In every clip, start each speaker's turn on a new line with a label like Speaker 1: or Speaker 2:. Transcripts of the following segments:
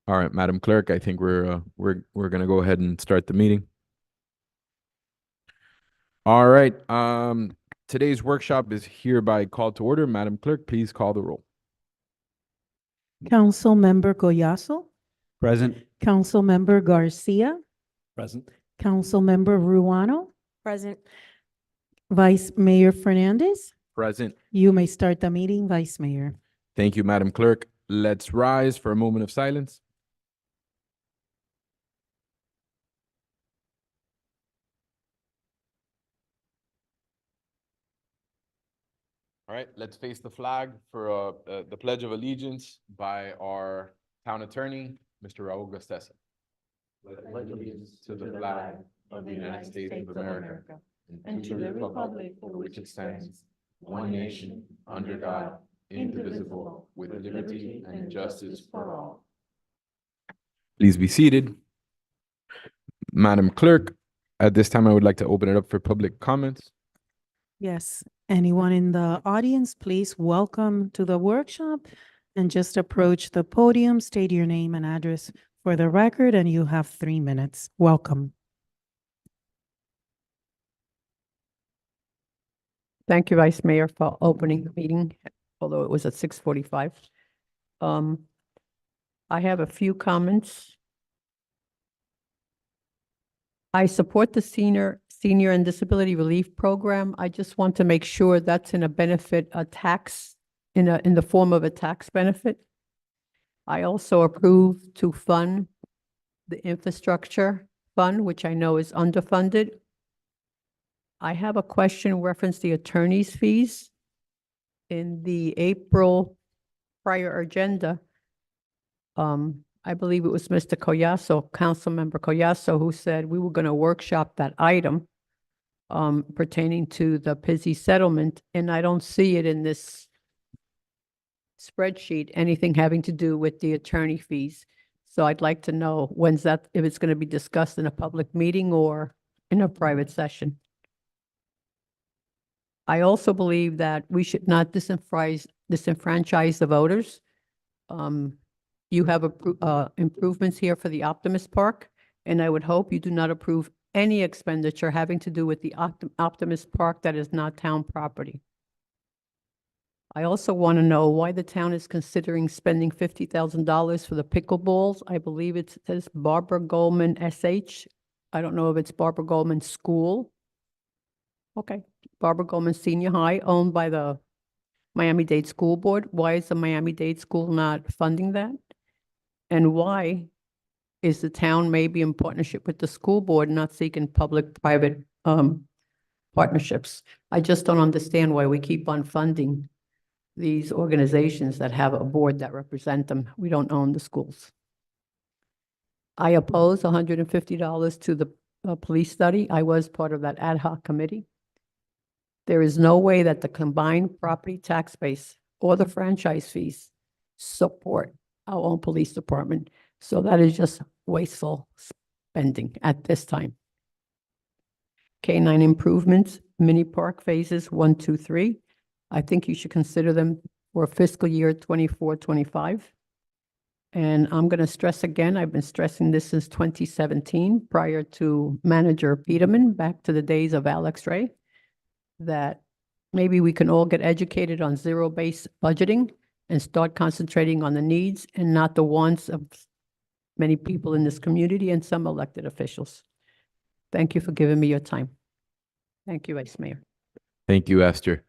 Speaker 1: All right, Madam Clerk, I think we're gonna go ahead and start the meeting. All right, today's workshop is hereby called to order. Madam Clerk, please call the roll.
Speaker 2: Councilmember Goyaso,
Speaker 3: Present.
Speaker 2: Councilmember Garcia,
Speaker 3: Present.
Speaker 2: Councilmember Ruano,
Speaker 4: Present.
Speaker 2: Vice Mayor Fernandez.
Speaker 1: Present.
Speaker 2: You may start the meeting, Vice Mayor.
Speaker 1: Thank you, Madam Clerk. Let's rise for a moment of silence. All right, let's face the flag for the Pledge of Allegiance by our town attorney, Mr. Raul Gustesa. Pledge allegiance to the flag of the United States of America and to the republic for which it stands, one nation, under God, indivisible, with liberty and justice for all. Please be seated. Madam Clerk, at this time, I would like to open it up for public comments.
Speaker 2: Yes, anyone in the audience, please welcome to the workshop and just approach the podium, state your name and address for the record, and you have 3 minutes. Welcome.
Speaker 4: Thank you, Vice Mayor, for opening the meeting, although it was at 6:45. I have a few comments. I support the senior and disability relief program. I just want to make sure that's in a benefit, a tax, in the form of a tax benefit. I also approve to fund the infrastructure fund, which I know is underfunded. I have a question reference the attorney's fees. In the April prior agenda, I believe it was Mr. Collazo, Councilmember Collazo, who said we were going to workshop that item pertaining to the Pizzi settlement, and I don't see it in this spreadsheet, anything having to do with the attorney fees. So I'd like to know when's that, if it's going to be discussed in a public meeting or in a private session. I also believe that we should not disenfranchise the voters. You have improvements here for the Optimist Park, and I would hope you do not approve any expenditure having to do with the Optimist Park that is not town property. I also want to know why the town is considering spending $50,000 for the pickleballs. I believe it says Barbara Goldman SH. I don't know if it's Barbara Goldman School. Okay, Barbara Goldman Senior High, owned by the Miami-Dade School Board. Why is the Miami-Dade School not funding that? And why is the town maybe in partnership with the school board not seeking public-private partnerships? I just don't understand why we keep on funding these organizations that have a board that represent them. We don't own the schools. I oppose $150 to the police study. I was part of that ad hoc committee. There is no way that the combined property tax base or the franchise fees support our own police department. So that is just wasteful spending at this time. K-9 improvements, mini park phases 1, 2, 3. I think you should consider them for fiscal year 24-25. And I'm going to stress again, I've been stressing this since 2017, prior to Manager Peterman, back to the days of Alex Ray, that maybe we can all get educated on zero-based budgeting and start concentrating on the needs and not the wants of many people in this community and some elected officials. Thank you for giving me your time. Thank you, Vice Mayor.
Speaker 1: Thank you, Esther.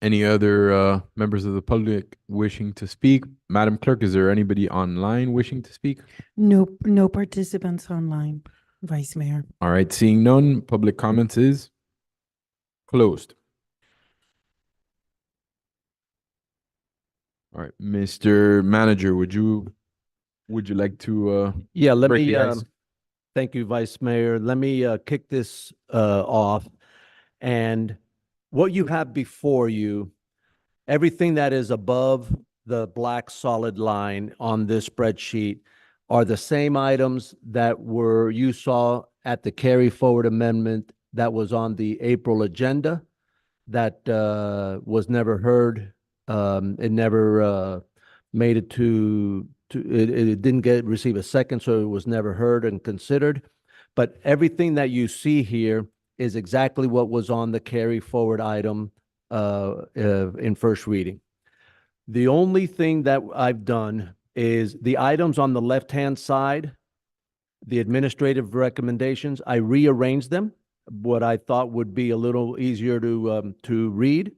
Speaker 1: Any other members of the public wishing to speak? Madam Clerk, is there anybody online wishing to speak?
Speaker 2: No participants online, Vice Mayor.
Speaker 1: All right, seeing none, public comments is closed. All right, Mr. Manager, would you like to
Speaker 3: Yeah, let
Speaker 1: break
Speaker 3: me,
Speaker 1: the ice?
Speaker 3: thank you, Vice Mayor. Let me kick this off. And what you have before you, everything that is above the black solid line on this spreadsheet are the same items that you saw at the carry forward amendment that was on the April agenda that was never heard. It never made it to it didn't receive a second, so it was never heard and considered. But everything that you see here is exactly what was on the carry forward item in first reading. The only thing that I've done is the items on the left-hand side, the administrative recommendations, I rearranged them, what I thought would be a little easier to read.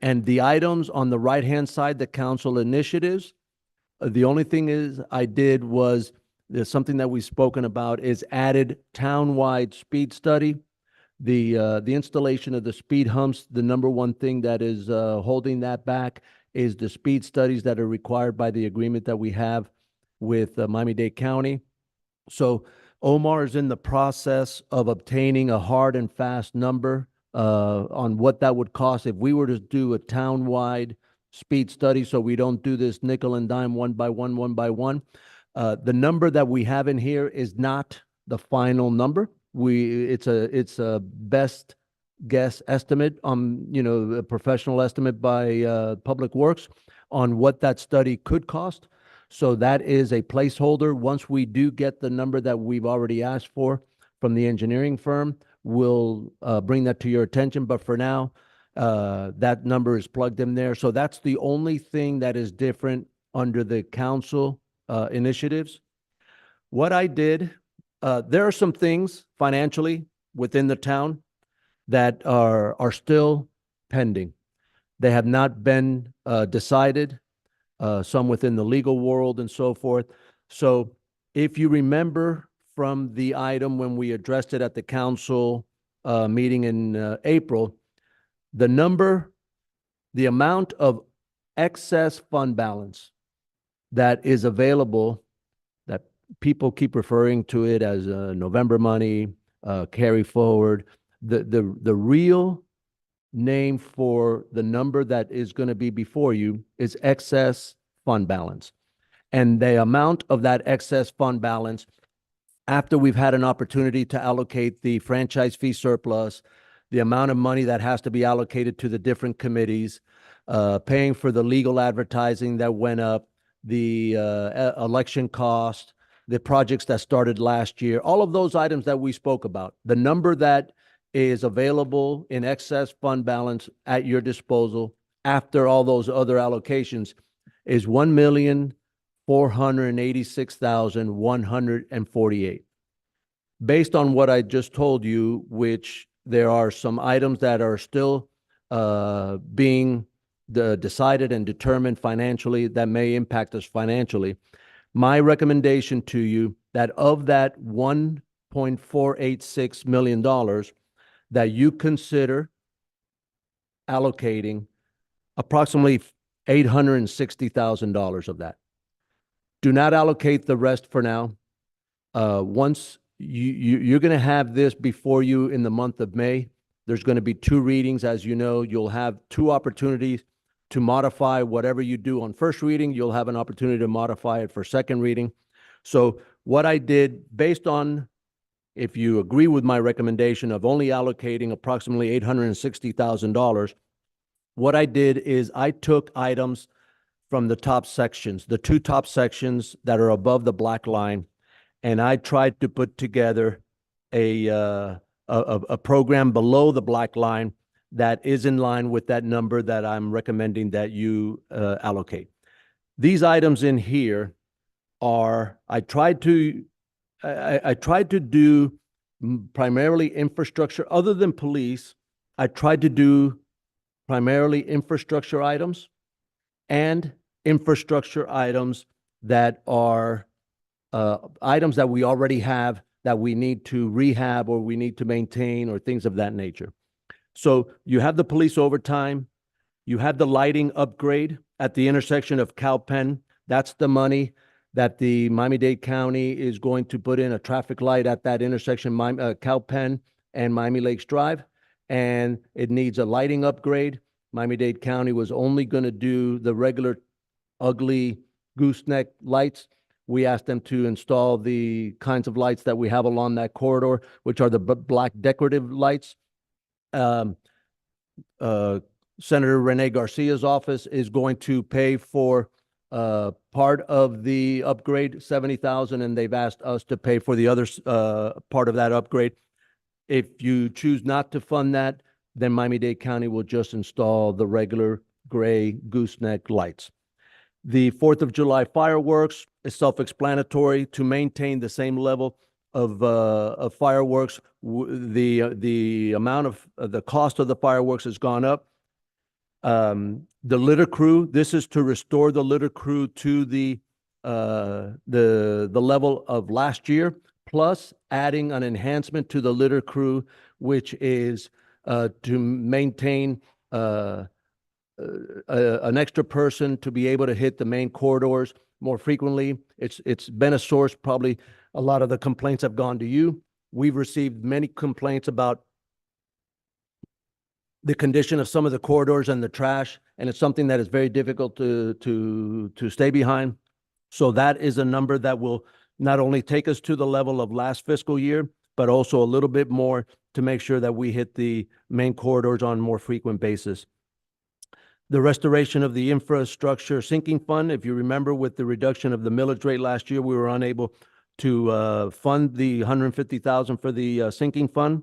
Speaker 3: And the items on the right-hand side, the council initiatives, the only thing is I did was, there's something that we've spoken about, is added townwide speed study. The installation of the speed humps, the number one thing that is holding that back is the speed studies that are required by the agreement that we have with Miami-Dade County. So Omar is in the process of obtaining a hard and fast number on what that would cost if we were to do a townwide speed study, so we don't do this nickel and dime one by one. The number that we have in here is not the final number. It's a best guess estimate, a professional estimate by Public Works on what that study could cost. So that is a placeholder. Once we do get the number that we've already asked for from the engineering firm, we'll bring that to your attention. But for now, that number is plugged in there. So that's the only thing that is different under the council initiatives. What I did, there are some things financially within the town that are still pending. They have not been decided, some within the legal world and so forth. So if you remember from the item when we addressed it at the council meeting in April, the amount of excess fund balance that is available, that people keep referring to it as November money, carry forward, the real name for the number that is going to be before you is excess fund balance. And the amount of that excess fund balance, after we've had an opportunity to allocate the franchise fee surplus, the amount of money that has to be allocated to the different committees, paying for the legal advertising that went up, the election cost, the projects that started last year, all of those items that we spoke about, the number that is available in excess fund balance at your disposal after all those other allocations is $1,486,148. Based on what I just told you, which there are some items that are still being decided and determined financially that may impact us financially, my recommendation to you that of that $1.486 million, that you consider allocating approximately $860,000 of that. Do not allocate the rest for now. Once you're going to have this before you in the month of May, there's going to be 2 readings. As you know, you'll have 2 opportunities to modify whatever you do on first reading. You'll have an opportunity to modify it for second reading. So what I did, based on, if you agree with my recommendation of only allocating approximately $860,000, what I did is I took items from the top sections, the 2 top sections that are above the black line, and I tried to put together a program below the black line that is in line with that number that I'm recommending that you allocate. These items in here are, I tried to do primarily infrastructure. Other than police, I tried to do primarily infrastructure items and infrastructure items that are items that we already have that we need to rehab or we need to maintain or things of that nature. So you have the police overtime, you have the lighting upgrade at the intersection of Cowpen. That's the money that the Miami-Dade County is going to put in a traffic light at that intersection, Cowpen and Miami Lakes Drive, and it needs a lighting upgrade. Miami-Dade County was only going to do the regular ugly gooseneck lights. We asked them to install the kinds of lights that we have along that corridor, which are the black decorative lights. Senator Rene Garcia's office is going to pay for part of the upgrade, 70,000, and they've asked us to pay for the other, part of that upgrade. If you choose not to fund that, then Miami-Dade County will just install the regular gray gooseneck lights. The 4th of July fireworks is self-explanatory. To maintain the same level of fireworks, the amount of, the cost of the fireworks has gone up. The litter crew, this is to restore the litter crew to the level of last year, plus adding an enhancement to the litter crew, which is to maintain an extra person to be able to hit the main corridors more frequently. It's been a source, probably a lot of the complaints have gone to you. We've received many complaints about the condition of some of the corridors and the trash, and it's something that is very difficult to stay behind. So that is a number that will not only take us to the level of last fiscal year, but also a little bit more to make sure that we hit the main corridors on a more frequent basis. The restoration of the infrastructure sinking fund, if you remember, with the reduction of the millage rate last year, we were unable to fund the 150,000 for the sinking fund.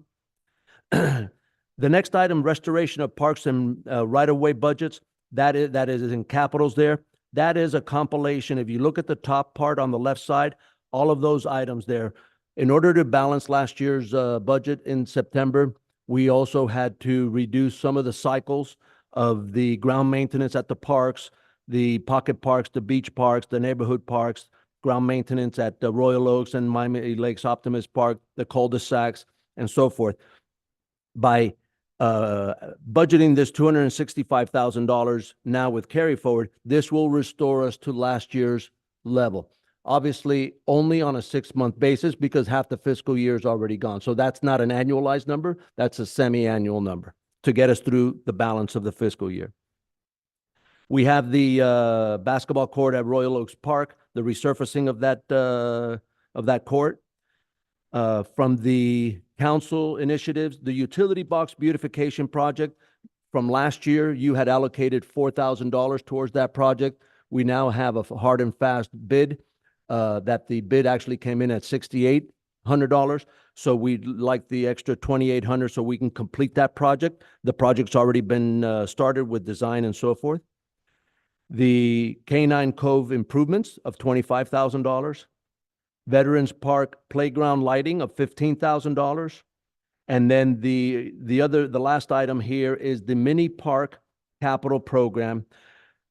Speaker 3: The next item, restoration of parks and right-of-way budgets, that is in capitals there. That is a compilation. If you look at the top part on the left side, all of those items there. In order to balance last year's budget in September, we also had to reduce some of the cycles of the ground maintenance at the parks, the pocket parks, the beach parks, the neighborhood parks, ground maintenance at the Royal Oaks and Miami Lakes Optimist Park, the cul-de-sacs, and so forth. By budgeting this $265,000 now with carry forward, this will restore us to last year's level. Obviously, only on a 6-month basis because half the fiscal year is already gone. So that's not an annualized number. That's a semi-annual number to get us through the balance of the fiscal year. We have the basketball court at Royal Oaks Park, the resurfacing of that court. From the council initiatives, the utility box beautification project, from last year, you had allocated $4,000 towards that project. We now have a hard and fast bid that the bid actually came in at $6,800. So we'd like the extra $2,800 so we can complete that project. The project's already been started with design and so forth. The Canine Cove improvements of $25,000. Veterans Park playground lighting of $15,000. And then the last item here is the mini park capital program.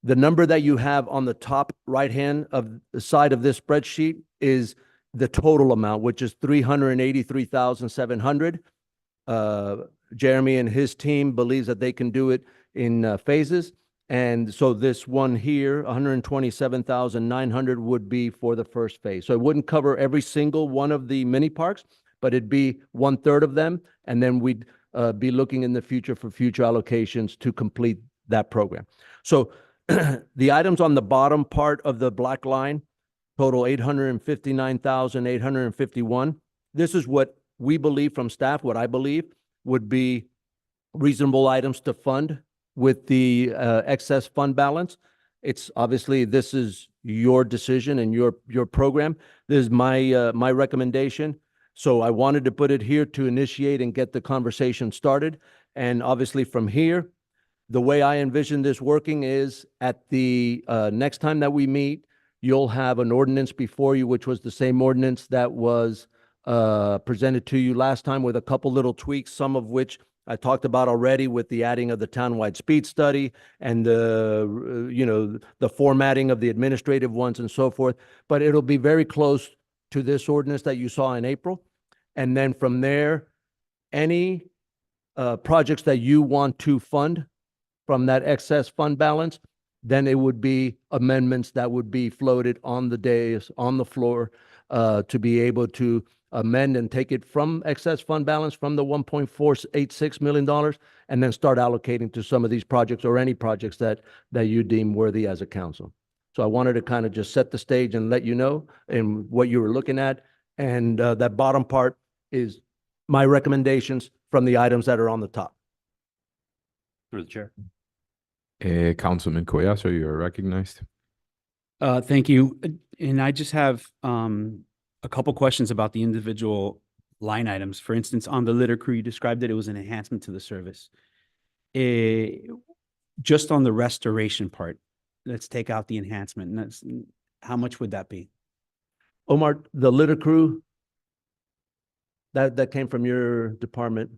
Speaker 3: The number that you have on the top right-hand of the side of this spreadsheet is the total amount, which is $383,700. Jeremy and his team believes that they can do it in phases. And so this one here, $127,900 would be for the first phase. So it wouldn't cover every single one of the mini parks, but it'd be 1/3 of them. And then we'd be looking in the future for future allocations to complete that program. So the items on the bottom part of the black line total $859,851. This is what we believe from staff, what I believe would be reasonable items to fund with the excess fund balance. It's obviously, this is your decision and your program. This is my recommendation. So I wanted to put it here to initiate and get the conversation started. And obviously from here, the way I envision this working is at the next time that we meet, you'll have an ordinance before you, which was the same ordinance that was presented to you last time with a couple little tweaks, some of which I talked about already with the adding of the townwide speed study and the formatting of the administrative ones and so forth. But it'll be very close to this ordinance that you saw in April. And then from there, any projects that you want to fund from that excess fund balance, then it would be amendments that would be floated on the dais, on the floor, to be able to amend and take it from excess fund balance from the $1.486 million and then start allocating to some of these projects or any projects that you deem worthy as a council. So I wanted to kind of just set the stage and let you know and what you were looking at. And that bottom part is my recommendations from the items that are on the top.
Speaker 5: Through the chair.
Speaker 1: Councilman Collazo, you are recognized.
Speaker 5: Thank you. And I just have a couple questions about the individual line items. For instance, on the litter crew, you described that it was an enhancement to the service. Just on the restoration part, let's take out the enhancement. And that's, how much would that be?
Speaker 3: Omar, the litter crew, that came from your department.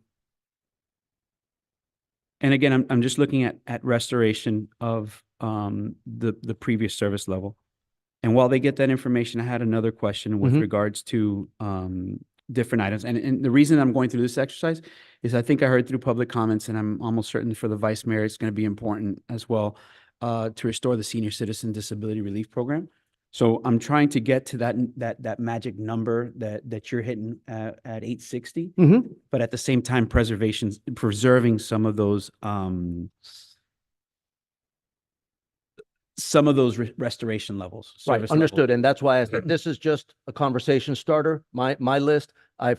Speaker 5: And again, I'm just looking at restoration of the previous service level. And while they get that information, I had another question with
Speaker 3: Mhm.
Speaker 5: regards to different items. And the reason I'm going through this exercise is I think I heard through public comments, and I'm almost certain for the vice mayor, it's going to be important as well, to restore the senior citizen disability relief program. So I'm trying to get to that magic number that you're hitting at 860.
Speaker 3: Mm-hmm.
Speaker 5: But at the same time, preserving some of those restoration levels.
Speaker 3: Right,
Speaker 5: service
Speaker 3: understood.
Speaker 5: levels.
Speaker 3: And that's why I said this is just a conversation starter. My list, I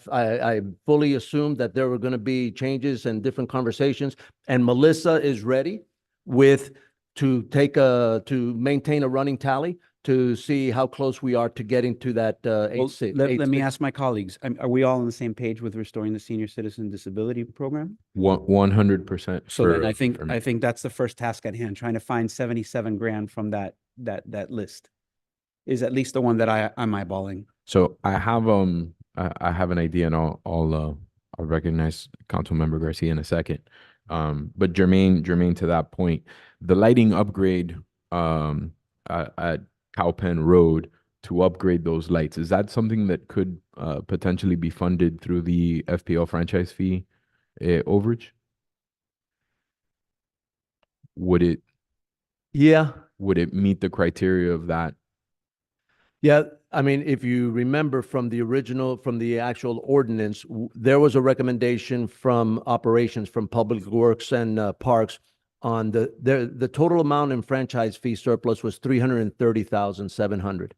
Speaker 3: fully assumed that there were going to be changes and different conversations. And Melissa is ready to maintain a running tally to see how close we are to getting to that
Speaker 5: Well, let me ask my colleagues, are we all on the same page with restoring the senior citizen disability program?
Speaker 1: 100%.
Speaker 5: So then I think that's the first task at hand, trying to find 77 grand from that list is at least the one that I'm eyeballing.
Speaker 1: So I have an idea, and I'll recognize Councilmember Garcia in a second. But Jermaine, to that point, the lighting upgrade at Cowpen Road to upgrade those lights, is that something that could potentially be funded through the FPL franchise fee overage? Would it meet the criteria of that?
Speaker 3: Yeah, I mean, if you remember from the actual ordinance, there was a recommendation from operations, from Public Works and Parks on the total amount in franchise fee surplus was 330,700.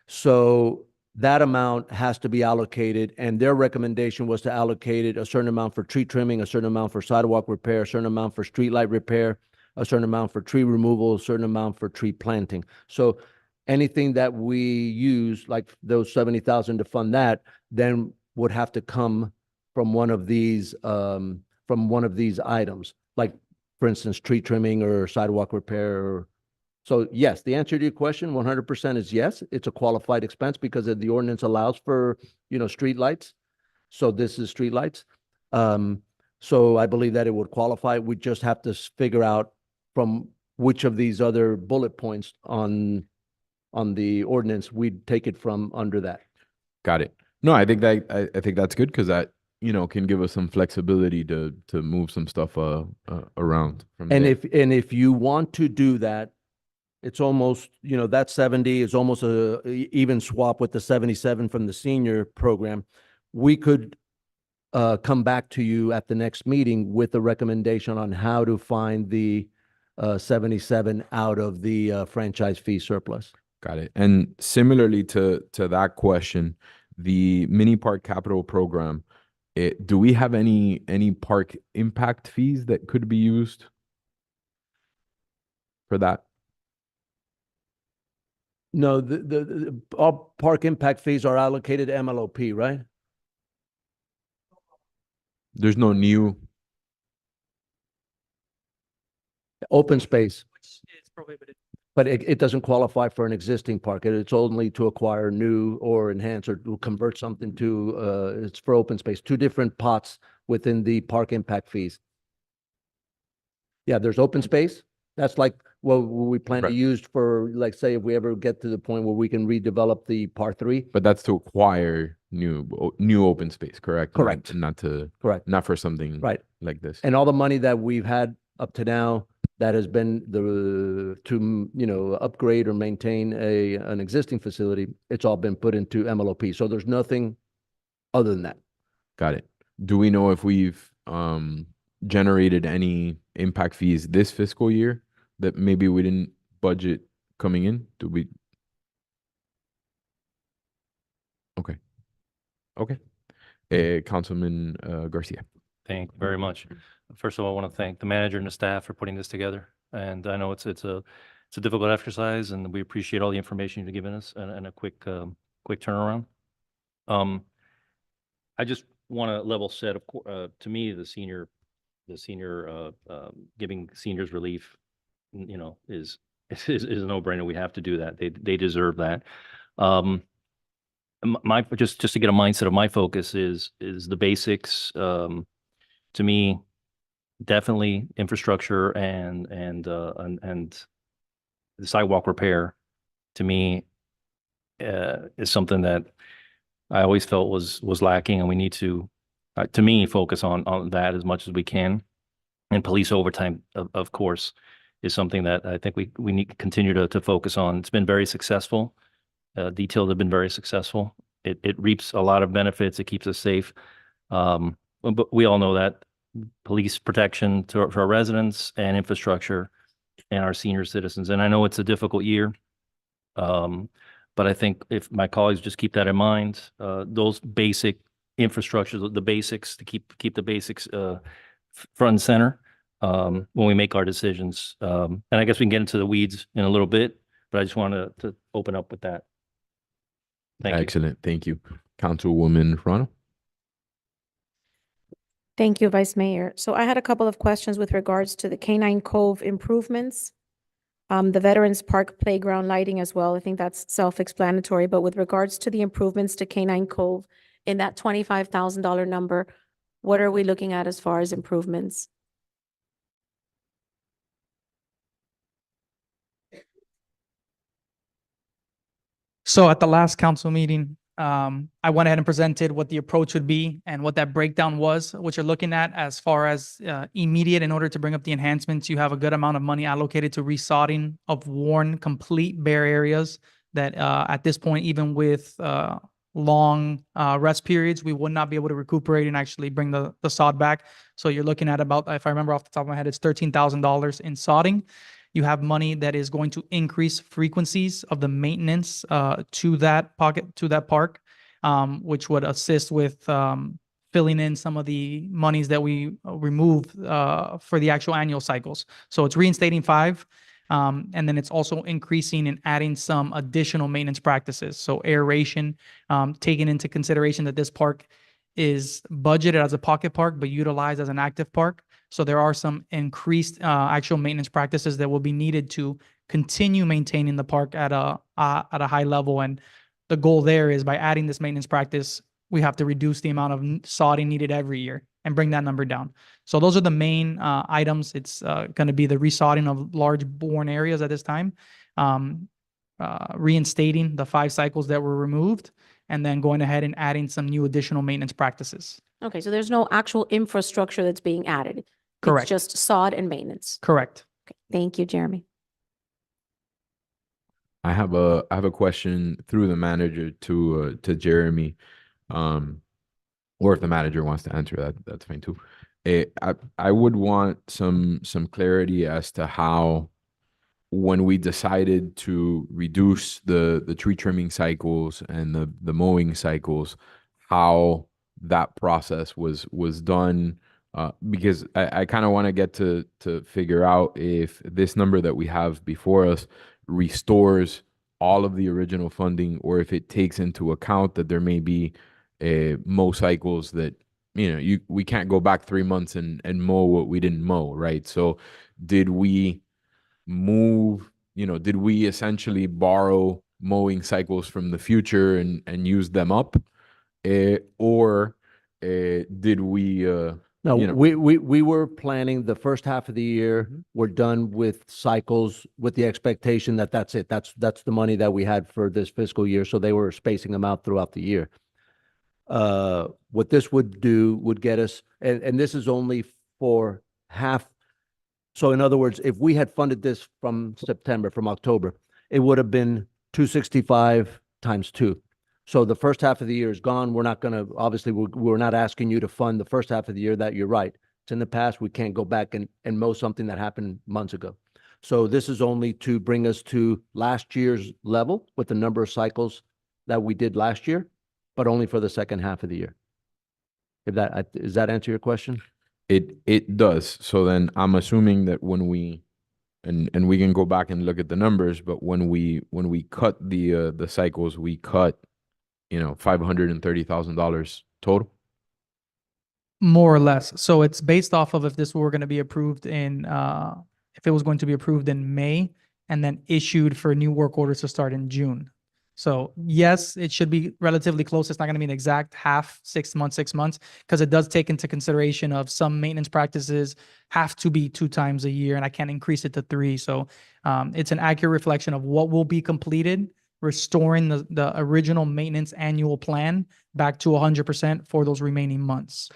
Speaker 3: So that amount has to be allocated, and their recommendation was to allocate it a certain amount for tree trimming, a certain amount for sidewalk repair, a certain amount for street light repair, a certain amount for tree removal, a certain amount for tree planting. So anything that we use, like those 70,000 to fund that, then would have to come from one of these items, like, for instance, tree trimming or sidewalk repair. So yes, the answer to your question, 100% is yes. It's a qualified expense because the ordinance allows for, street lights. So this is street lights. So I believe that it would qualify. We just have to figure out from which of these other bullet points on the ordinance we'd take it from under that.
Speaker 1: Got it. No, I think that's good, because that, can give us some flexibility to move some stuff around from
Speaker 3: And
Speaker 1: there.
Speaker 3: if you want to do that, it's almost, that 70 is almost a even swap with the 77 from the senior program. We could come back to you at the next meeting with a recommendation on how to find the 77 out of the franchise fee surplus.
Speaker 1: Got it. And similarly to that question, the mini park capital program, do we have any park impact fees that could be used for that?
Speaker 3: No, all park impact fees are allocated to MLOP, right?
Speaker 1: There's no new.
Speaker 3: Open space,
Speaker 5: It's prohibited.
Speaker 3: but it doesn't qualify for an existing park. It's only to acquire new or enhance or to convert something to, it's for open space, two different pots within the park impact fees. Yeah, there's open space. That's like what we plan to
Speaker 1: Right.
Speaker 3: use for, like, say, if we ever get to the point where we can redevelop the par 3.
Speaker 1: But that's to acquire new open space, correct?
Speaker 3: Correct.
Speaker 1: Not not for something
Speaker 3: Right.
Speaker 1: like this.
Speaker 3: And all the money that we've had up to now that has been to upgrade or maintain an existing facility, it's all been put into MLOP. So there's nothing other than that.
Speaker 1: Got it. Do we know if we've generated any impact fees this fiscal year that maybe we didn't budget coming in? Do we? Okay. Councilman Garcia.
Speaker 6: Thank you very much. First of all, I want to thank the manager and the staff for putting this together. And I know it's a it's a difficult exercise, and we appreciate all the information you've given us and a quick turnaround. I just want to level set, to me, giving seniors relief, is a no-brainer. We have to do that. They deserve that. Just to get a mindset of my focus is the basics. To me, definitely infrastructure and the sidewalk repair, to me, is something that I always felt was lacking, and we need to me, focus on that as much as we can. And police overtime, of course, is something that I think we need to continue to focus on. It's been very successful. Details have been very successful. It reaps a lot of benefits. It keeps us safe. But we all know that police protection to our residents and infrastructure and our senior citizens. And I know it's a difficult year. But I think if my colleagues just keep that in mind, those basic infrastructures, the basics, to keep the basics front and center when we make our decisions. And I guess we can get into the weeds in a little bit, but I just wanted to open up with that. Thank you.
Speaker 1: Excellent. Thank you. Councilwoman Rano.
Speaker 7: Thank you, Vice Mayor. So I had a couple of questions with regards to the Canine Cove improvements. The Veterans Park playground lighting as well. I think that's self-explanatory, but with regards to the improvements to Canine Cove, in that $25,000 number, what are we looking at as far as improvements?
Speaker 8: So at the last council meeting, I went ahead and presented what the approach would be and what that breakdown was. What you're looking at as far as immediate, in order to bring up the enhancements, you have a good amount of money allocated to resodding of worn, complete bare areas that at this point, even with long rest periods, we would not be able to recuperate and actually bring the sod back. So you're looking at about, if I remember off the top of my head, it's $13,000 in sodding. You have money that is going to increase frequencies of the maintenance to that park, which would assist with filling in some of the monies that we remove for the actual annual cycles. So it's reinstating 5, and then it's also increasing and adding some additional maintenance practices. So aeration, taking into consideration that this park is budgeted as a pocket park, but utilized as an active park. So there are some increased actual maintenance practices that will be needed to continue maintaining the park at a high level. And the goal there is, by adding this maintenance practice, we have to reduce the amount of sodding needed every year and bring that number down. So those are the main items. It's going to be the resodding of large worn areas at this time, reinstating the 5 cycles that were removed, and then going ahead and adding some new additional maintenance practices.
Speaker 7: Okay, so there's no actual infrastructure that's being added.
Speaker 8: Correct.
Speaker 7: It's just sod and maintenance.
Speaker 8: Correct.
Speaker 7: Okay, thank you, Jeremy.
Speaker 1: I have a question through the manager to Jeremy, or if the manager wants to answer that, that's fine too. I would want some clarity as to how, when we decided to reduce the tree trimming cycles and the mowing cycles, how that process was done. Because I kind of want to get to figure out if this number that we have before us restores all of the original funding, or if it takes into account that there may be mow cycles that, we can't go back 3 months and mow what we didn't mow, right? So did we move, did we essentially borrow mowing cycles from the future and use them up? Or did we...
Speaker 3: No,
Speaker 1: you know.
Speaker 3: we were planning the first half of the year. We're done with cycles with the expectation that that's it. That's the money that we had for this fiscal year. So they were spacing them out throughout the year. What this would do would get us, and this is only for half. So in other words, if we had funded this from October, it would have been 265 times 2. So the first half of the year is gone. We're not going to, obviously, we're not asking you to fund the first half of the year. That you're right. It's in the past. We can't go back and mow something that happened months ago. So this is only to bring us to last year's level with the number of cycles that we did last year, but only for the second half of the year. Does that answer your question?
Speaker 1: It does. So then I'm assuming that when we and we can go back and look at the numbers, but when we cut the cycles, we cut, $530,000 total.
Speaker 8: More or less. So it's based off of if this were going to be approved if it was going to be approved in May and then issued for new work orders to start in June. So yes, it should be relatively close. It's not going to be an exact half, 6 months, because it does take into consideration of some maintenance practices have to be 2 times a year, and I can't increase it to 3. So it's an accurate reflection of what will be completed, restoring the original maintenance annual plan back to 100% for those remaining months.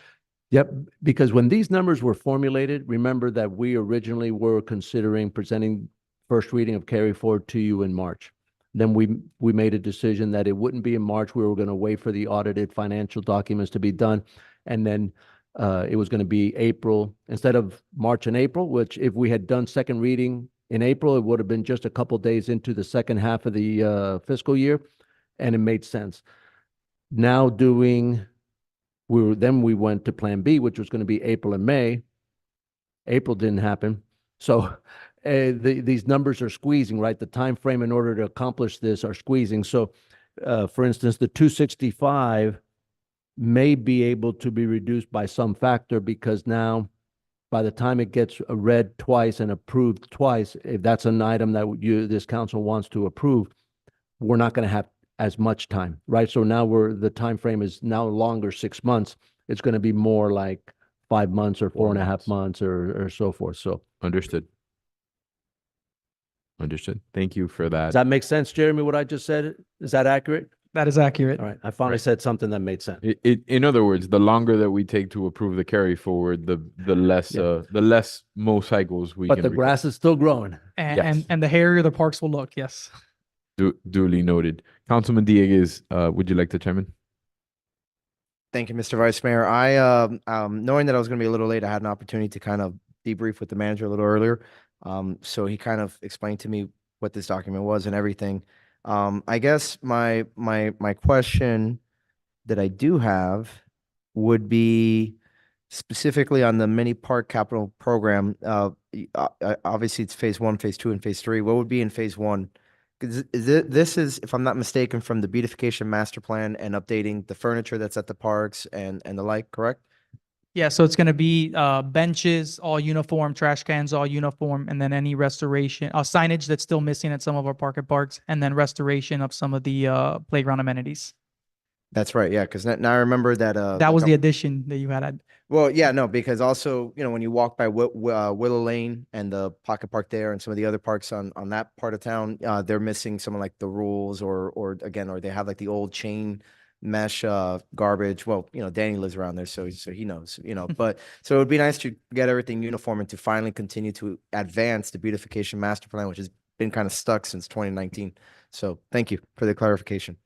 Speaker 3: Yep, because when these numbers were formulated, remember that we originally were considering presenting first reading of carry forward to you in March. Then we made a decision that it wouldn't be in March. We were going to wait for the audited financial documents to be done. And then it was going to be April instead of March and April, which if we had done second reading in April, it would have been just a couple days into the second half of the fiscal year, and it made sense. Now we went to Plan B, which was going to be April and May. April didn't happen. So these numbers are squeezing, right? The time frame in order to accomplish this are squeezing. So, for instance, the 265 may be able to be reduced by some factor because now, by the time it gets read twice and approved twice, if that's an item that this council wants to approve, we're not going to have as much time, right? So now the time frame is now longer, 6 months. It's going to be more like 5 months or 4.5 months or so forth. So.
Speaker 1: Understood. Thank you for that.
Speaker 3: Does that make sense, Jeremy, what I just said? Is that accurate?
Speaker 8: That is accurate.
Speaker 3: All right, I finally
Speaker 1: Right.
Speaker 3: said something that made sense.
Speaker 1: In other words, the longer that we take to approve the carry forward, the less most cycles we
Speaker 3: But
Speaker 1: can.
Speaker 3: the
Speaker 1: recoup.
Speaker 3: grass is still growing.
Speaker 8: And the hairier the parks will look, yes.
Speaker 1: Duly noted. Councilman Dieguez, would you like to chime in?
Speaker 9: Thank you, Mr. Vice Mayor. Knowing that I was going to be a little late, I had an opportunity to kind of debrief with the manager a little earlier. So he kind of explained to me what this document was and everything. I guess my question that I do have would be specifically on the mini park capital program. Obviously, it's phase 1, phase 2, and phase 3. What would be in phase 1? This is, if I'm not mistaken, from the beautification master plan and updating the furniture that's at the parks and the like, correct?
Speaker 8: Yeah, so it's going to be benches, all uniform, trash cans, all uniform, and then any restoration, signage that's still missing at some of our parks, and then restoration of some of the playground amenities.
Speaker 9: That's right, yeah, because now I remember that.
Speaker 8: That was the addition that you had.
Speaker 9: Well, yeah, no, because also, when you walk by Willow Lane and the Pocket Park there and some of the other parks on that part of town, they're missing some of like the rules or they have like the old chain mesh garbage. Well, Danny lives around there, so he knows, but so it would be nice to get everything uniform and to finally continue to advance the beautification master plan, which has been kind of stuck since 2019. So thank you for the clarification.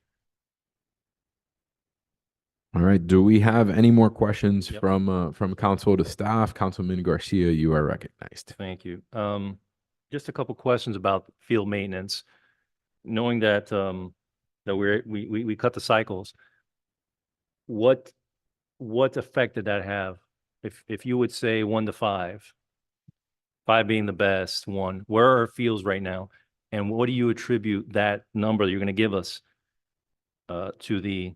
Speaker 1: All right. Do we have any more questions
Speaker 6: Yep.
Speaker 1: from council to staff? Councilman Garcia, you are recognized.
Speaker 6: Thank you. Just a couple questions about field maintenance. Knowing that that we cut the cycles, what effect did that have? If you would say 1 to 5, 5 being the best one, where are our fields right now, and what do you attribute that number that you're going to give us to the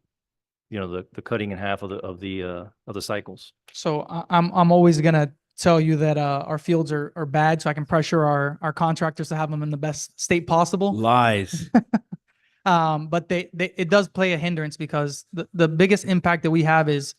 Speaker 6: the cutting in half of the cycles?
Speaker 8: So I'm always going to tell you that our fields are bad, so I can pressure our contractors to have them in the best state possible.
Speaker 5: Lies.
Speaker 8: But it does play a hindrance because the biggest impact that we have is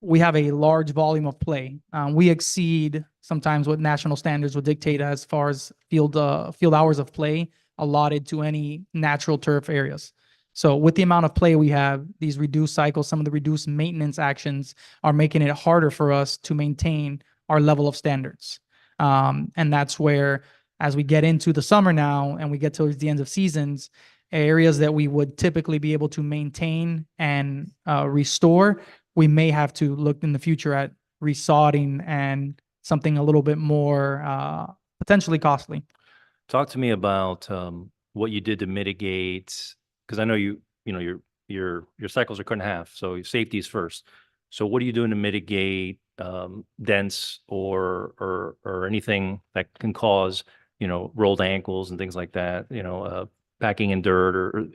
Speaker 8: we have a large volume of play. We exceed sometimes what national standards would dictate as far as field hours of play allotted to any natural turf areas. So with the amount of play we have, these reduced cycles, some of the reduced maintenance actions are making it harder for us to maintain our level of standards. And that's where, as we get into the summer now and we get towards the end of seasons, areas that we would typically be able to maintain and restore, we may have to look in the future at resodding and something a little bit more potentially costly.
Speaker 6: Talk to me about what you did to mitigate, because I know your cycles are cut in half, so safety is first. So what are you doing to mitigate dense or anything that can cause, rolled ankles and things like that, packing in dirt or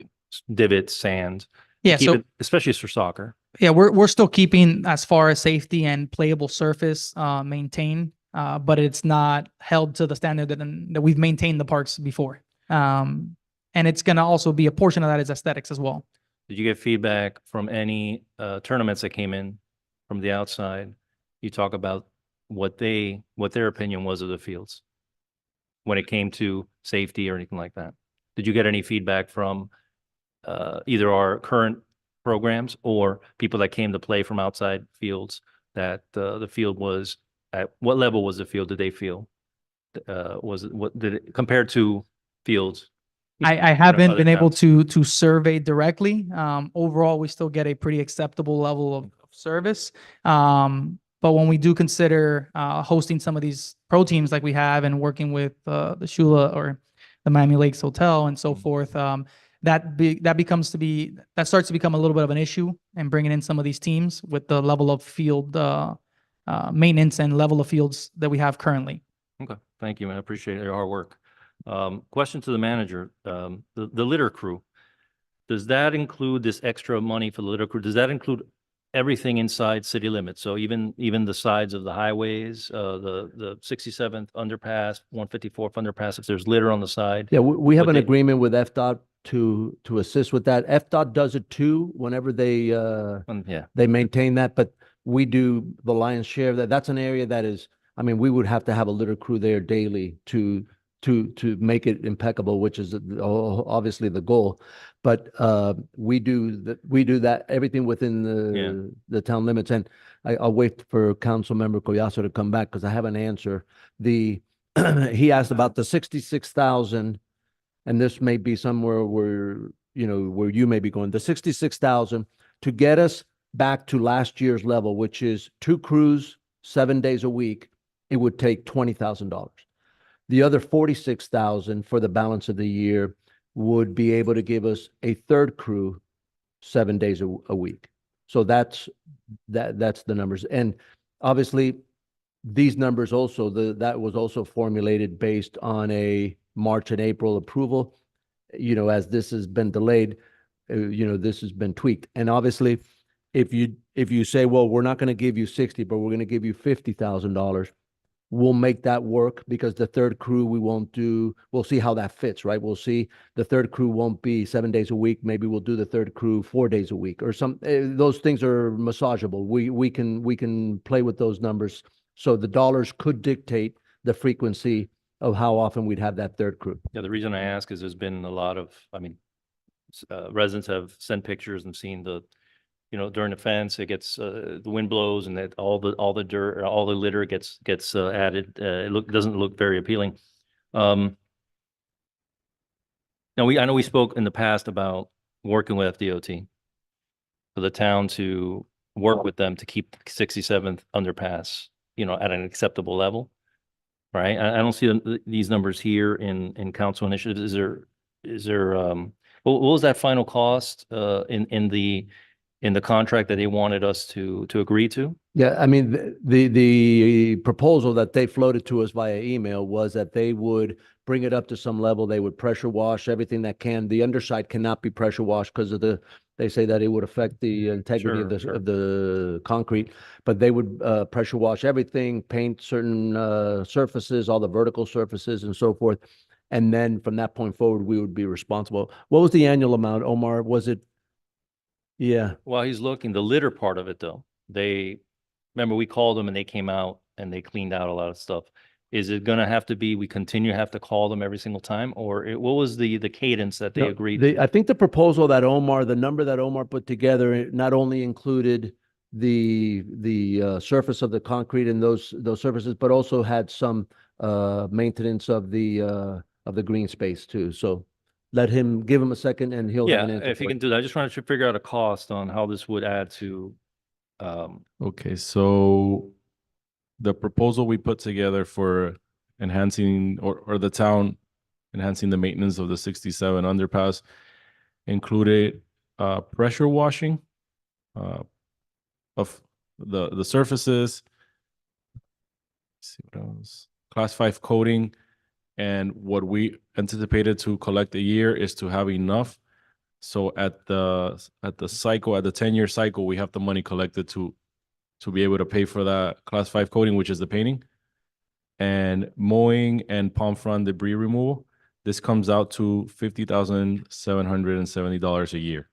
Speaker 6: divots, sand.
Speaker 8: Yeah,
Speaker 6: Keep
Speaker 8: so
Speaker 6: it, especially for soccer.
Speaker 8: yeah, we're still keeping as far as safety and playable surface maintained, but it's not held to the standard that we've maintained the parks before. And it's going to also be a portion of that is aesthetics as well.
Speaker 6: Did you get feedback from any tournaments that came in from the outside? You talk about what their opinion was of the fields when it came to safety or anything like that. Did you get any feedback from either our current programs or people that came to play from outside fields that the field was at what level was the field? Did they feel was it what did it compared to fields?
Speaker 8: I haven't
Speaker 6: other
Speaker 8: been able
Speaker 6: towns.
Speaker 8: to survey directly. Overall, we still get a pretty acceptable level of service. But when we do consider hosting some of these pro teams like we have and working with the Shula or the Miami Lakes Hotel and so forth, that starts to become a little bit of an issue and bringing in some of these teams with the level of field maintenance and level of fields that we have currently.
Speaker 6: Okay, thank you, man. I appreciate your hard work. Question to the manager, the litter crew. Does that include this extra money for the litter crew? Does that include everything inside city limits? So even the sides of the highways, the 67th underpass, 154th underpass, if there's litter on the side?
Speaker 3: Yeah, we have
Speaker 6: But
Speaker 3: an
Speaker 6: they-
Speaker 3: agreement with FDOT to assist with that. FDOT does it too whenever they
Speaker 6: Yeah,
Speaker 3: they maintain that, but we do the lion's share of that. That's an area that is, I mean, we would have to have a litter crew there daily to make it impeccable, which is obviously the goal. But we do that everything within the town limits. And I'll wait for Councilmember Collazo to come back because I have an answer. He asked about the 66,000, and this may be somewhere where you may be going. The 66,000 to get us back to last year's level, which is 2 crews, 7 days a week, it would take $20,000. The other 46,000 for the balance of the year would be able to give us a 3rd crew 7 days a week. So that's the numbers. And obviously these numbers also, that was also formulated based on a March and April approval. As this has been delayed, this has been tweaked. And obviously if you say, well, we're not going to give you 60, but we're going to give you $50,000, we'll make that work because the 3rd crew we'll see how that fits, right? We'll see the 3rd crew won't be 7 days a week. Maybe we'll do the 3rd crew 4 days a week or those things are massageable. We can play with those numbers. So the dollars could dictate the frequency of how often we'd have that 3rd crew.
Speaker 6: yeah. The reason I ask is there's been a lot of, residents have sent pictures and seen during the fence, it gets, the wind blows and that all the dirt, all the litter gets added. It doesn't look very appealing. Now I know we spoke in the past about working with FDOT for the town to work with them to keep 67th underpass, at an acceptable level, right? I don't see these numbers here in council initiatives. Is there, what was that final cost, in the contract that they wanted us to agree to?
Speaker 3: Yeah, I mean, the proposal that they floated to us via email was that they would bring it up to some level. They would pressure wash everything that can. The underside cannot be pressure washed because they say that it would affect the integrity of the concrete, but they would pressure wash everything, paint certain surfaces, all the vertical surfaces and so forth. And then from that point forward, we would be responsible. What was the annual amount, Omar? Was it? Yeah.
Speaker 6: While he's looking, the litter part of it though, remember we called them and they came out and they cleaned out a lot of stuff. Is it gonna have to be, we continue to have to call them every single time, or what was the cadence that they
Speaker 3: No,
Speaker 6: agreed?
Speaker 3: I think the number that Omar put together, it not only included the surface of the concrete and those surfaces, but also had some maintenance of the green space too. So give him a second and he'll have an
Speaker 6: Yeah,
Speaker 3: answer
Speaker 6: if you
Speaker 3: for
Speaker 6: can do that, I just wanted to figure out a cost on how this would add to,
Speaker 10: Okay, so the proposal we put together for enhancing or the town enhancing the maintenance of the 67 underpass included pressure washing of the surfaces, see what else. Class 5 coding, and what we anticipated to collect a year is to have enough. So at the cycle, at the 10-year cycle, we have the money collected to be able to pay for that class 5 coding, which is the painting. And mowing and palm front debris removal, this comes out to $50,770 a year.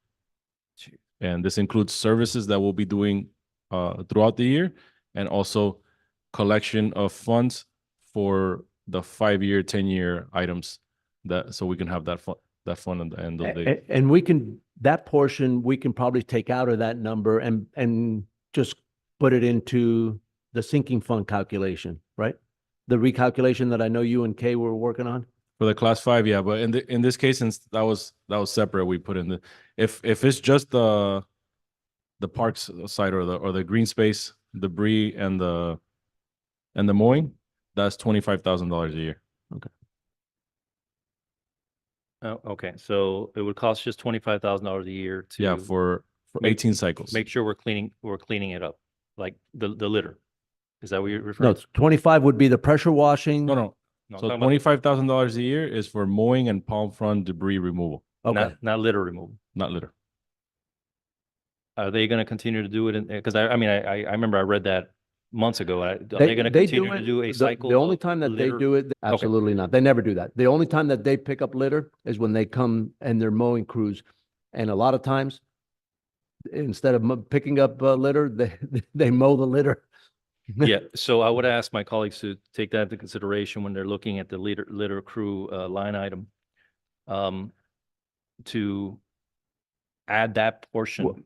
Speaker 10: And this includes services that we'll be doing throughout the year, and also collection of funds for the 5-year, 10-year items, that so we can have that fund at the end of the day.
Speaker 3: And we can, that portion, we can probably take out of that number and just put it into the sinking fund calculation, right? The recalculation that I know you and Kay were working on.
Speaker 10: For the class 5, yeah, but in this case, since that was separate, we put in the, if it's just the parks side or the green space, debris and the mowing, that's $25,000 a year.
Speaker 6: Oh, okay, so it would cost just $25,000 a year to.
Speaker 10: Yeah, for
Speaker 6: make-
Speaker 10: 18 cycles.
Speaker 6: Make sure we're cleaning it up, like the litter. Is that what you're referring?
Speaker 3: No, 25 would be the pressure washing.
Speaker 10: No,
Speaker 6: No, I'm
Speaker 10: so
Speaker 6: talking about
Speaker 10: $25,000 a year is for mowing and palm front debris removal,
Speaker 3: Okay.
Speaker 6: Not litter removal.
Speaker 10: not litter.
Speaker 6: Are they gonna continue to do it? Because I mean, I remember I read that months ago. Are they gonna continue to do a cycle?
Speaker 3: The only
Speaker 6: of
Speaker 3: time that they
Speaker 6: litter?
Speaker 3: do it, absolutely not. They never do that. The only time that they pick up litter is when they come and they're mowing crews. And a lot of times, instead of picking up litter, they mow the litter.
Speaker 6: Yeah, so I would ask my colleagues to take that into consideration when they're looking at the litter crew line item. To add that portion.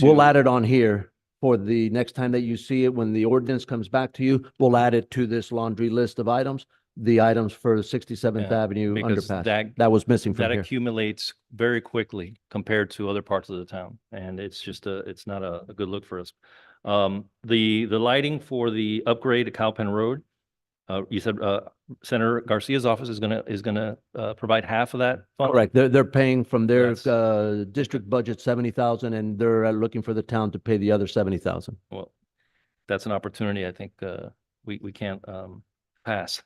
Speaker 3: We'll
Speaker 6: to-
Speaker 3: add it on here for the next time that you see it, when the ordinance comes back to you, we'll add it to this laundry list of items, the items for 67th
Speaker 6: Yeah,
Speaker 3: Avenue
Speaker 6: because
Speaker 3: underpass. That was missing
Speaker 6: That
Speaker 3: from here.
Speaker 6: accumulates very quickly compared to other parts of the town, and it's just it's not a good look for us. The lighting for the upgrade at Cowpen Road, you said Senator Garcia's office is gonna provide half of that fund?
Speaker 3: Correct. They're paying from their
Speaker 6: That's-
Speaker 3: district budget 70,000, and they're looking for the town to pay the other 70,000.
Speaker 6: Well, that's an opportunity I think we can't pass.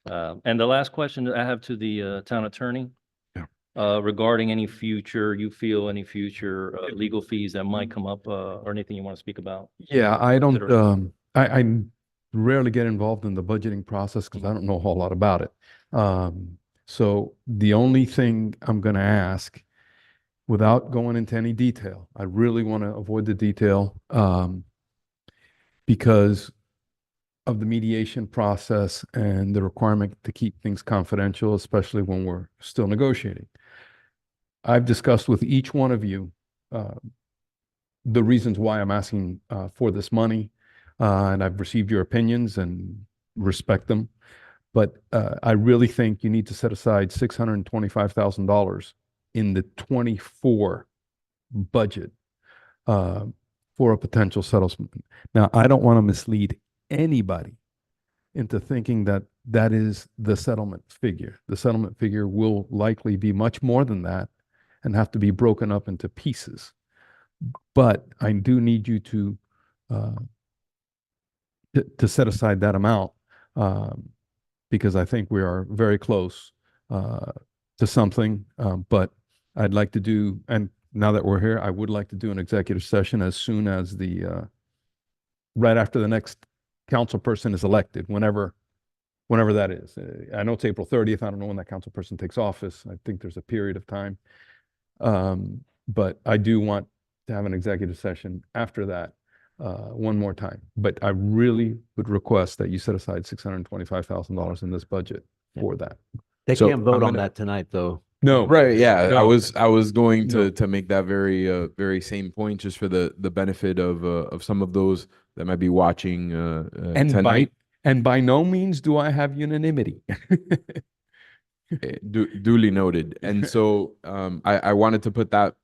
Speaker 6: And the last question that I have to the town attorney.
Speaker 10: Yeah.
Speaker 6: Regarding any future legal fees that might come up, or anything you want to speak about?
Speaker 11: Yeah, I don't,
Speaker 6: Consider-
Speaker 11: I rarely get involved in the budgeting process because I don't know a whole lot about it. So the only thing I'm going to ask, without going into any detail, I really want to avoid the detail, because of the mediation process and the requirement to keep things confidential, especially when we're still negotiating. I've discussed with each one of you the reasons why I'm asking for this money, and I've received your opinions and respect them. But I really think you need to set aside $625,000 in the 24 budget for a potential settlement. Now, I don't want to mislead anybody into thinking that that is the settlement figure. The settlement figure will likely be much more than that and have to be broken up into pieces. But I do need you to set aside that amount, because I think we are very close to something. But I'd like to do, and now that we're here, I would like to do an executive session as soon as right after the next council person is elected, whenever that is. I know it's April 30th. I don't know when that council person takes office. I think there's a period of time. But I do want to have an executive session after that one more time. But I really would request that you set aside $625,000 in this budget for that.
Speaker 3: They
Speaker 1: So
Speaker 3: can't vote
Speaker 1: I'm
Speaker 3: on
Speaker 1: gonna-
Speaker 3: that tonight, though.
Speaker 11: No.
Speaker 1: Right, yeah,
Speaker 11: No.
Speaker 1: I was going
Speaker 11: No.
Speaker 1: to make that very same point, just for the benefit of some of those that might be watching tonight.
Speaker 11: And by no means do I have unanimity.
Speaker 1: Duly noted. And so I wanted to put that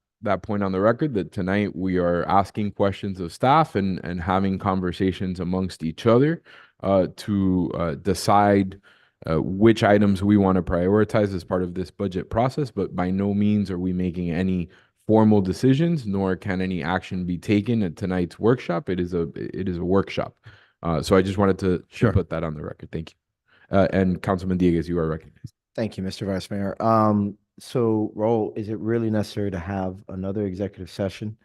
Speaker 1: point on the record, that tonight we are asking questions of staff and having conversations amongst each other to decide which items we want to prioritize as part of this budget process. But by no means are we making any formal decisions, nor can any action be taken at tonight's workshop. It is a workshop. So I just wanted to
Speaker 11: Sure.
Speaker 1: put that on the record. Thank you. And Councilman Dieguez, you are recognized.
Speaker 9: Thank you, Mr. Vice Mayor. So Raul, is it really necessary to have another executive session?